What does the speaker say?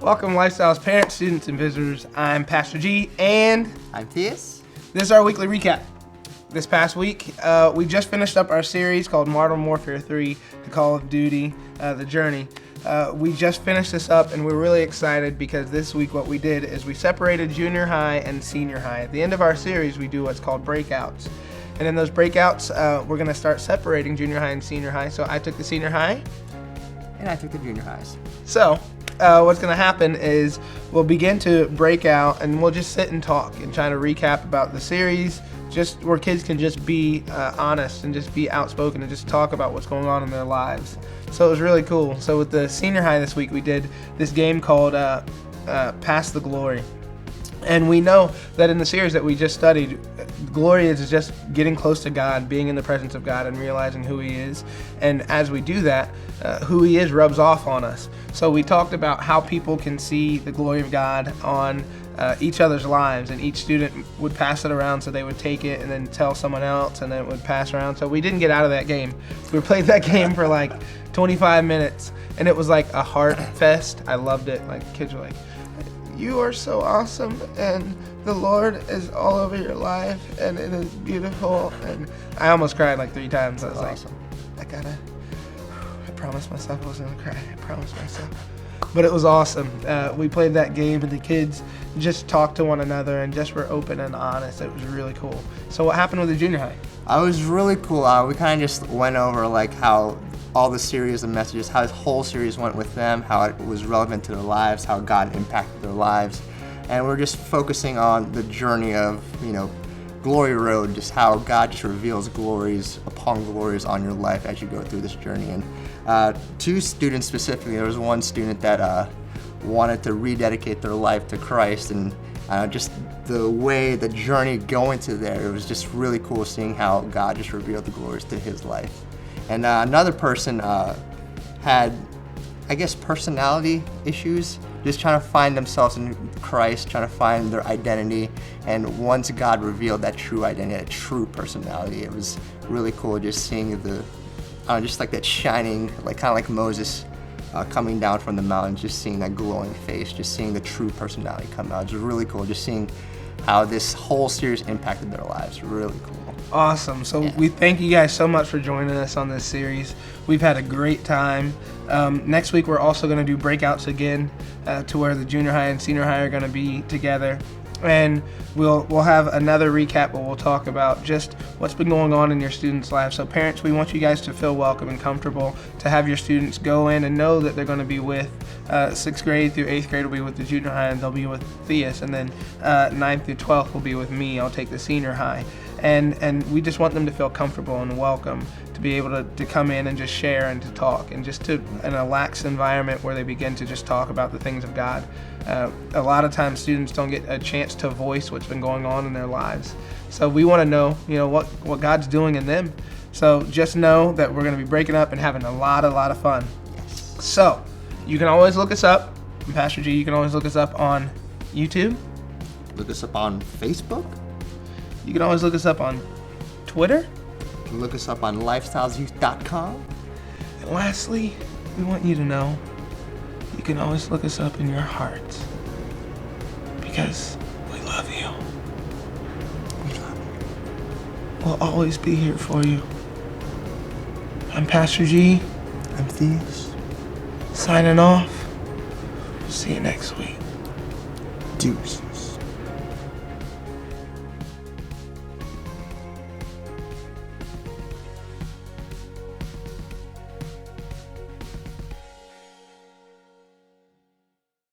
Welcome, LifeStylez parents, students, and visitors. I'm Pastor G, and I'm Theus. This is our weekly recap. This past week, we just finished up our series called Modern Warfare 3, The Call of Duty, The Journey. We just finished this up, and we're really excited because this week what we did is we separated junior high and senior high. At the end of our series, we do what's called breakouts. And in those breakouts, we're going to start separating junior high and senior high. So I took the senior high. And I took the junior highs. So what's going to happen is we'll begin to break out, and we'll just sit and talk and try to recap about the series, just where kids can just be honest and just be outspoken and just talk about what's going on in their lives. So it was really cool. So with the senior high this week, we did this game called Pass the Glory. And we know that in the series that we just studied, glory is just getting close to God, being in the presence of God and realizing who He is. And as we do that, who He is rubs off on us. So we talked about how people can see the glory of God on each other's lives, and each student would pass it around, so they would take it and then tell someone else, and then it would pass around. So we didn't get out of that game. We played that game for like 25 minutes, and it was like a heart fest. I loved it. Like, kids were like, "You are so awesome, and the Lord is all over your life, and it is beautiful." And I almost cried like 3 times. I was awesome. Like, I promised myself I wasn't gonna cry. I promised myself. But it was awesome. We played that game, and the kids just talked to one another and just were open and honest. It was really cool. So what happened with the junior high? It was really cool. We kind of just went over like how all the series of messages, how this whole series went with them, how it was relevant to their lives, how God impacted their lives. And we're just focusing on the journey of, Glory Road, just how God just reveals glories upon glories on your life as you go through this journey. And 2 students specifically, there was one student that wanted to rededicate their life to Christ, and just the way, the journey going to there, it was just really cool seeing how God just revealed the glories to his life. And another person had, I guess, personality issues, just trying to find themselves in Christ, trying to find their identity. And once God revealed that true identity, that true personality, it was really cool just seeing just like that shining, like kind of like Moses coming down from the mountain, just seeing that glowing face, just seeing the true personality come out. It was really cool, just seeing how this whole series impacted their lives. Really cool. Awesome. So we thank you guys so much for joining us on this series. We've had a great time. Next week we're also going to do breakouts again to where the junior high and senior high are going to be together. And we'll have another recap where we'll talk about just what's been going on in your students' lives. So parents, we want you guys to feel welcome and comfortable to have your students go in and know that they're going to be with 6th grade through 8th grade will be with the junior high, and they'll be with Theus, and then 9th through 12th will be with me. I'll take the senior high. And we just want them to feel comfortable and welcome to be able to come in and just share and to talk, and just to in a lax environment where they begin to just talk about the things of God. A lot of times students don't get a chance to voice what's been going on in their lives. So we want to know, what God's doing in them. So just know that we're going to be breaking up and having a lot of fun. So you can always look us up. I'm Pastor G. You can always look us up on YouTube. Look us up on Facebook. You can always look us up on Twitter. You can look us up on LifeStylez.com. And lastly, we want you to know you can always look us up in your hearts, because we love you. We love you. We'll always be here for you. I'm Pastor G. I'm Theus. Signing off. See you next week. Deuces.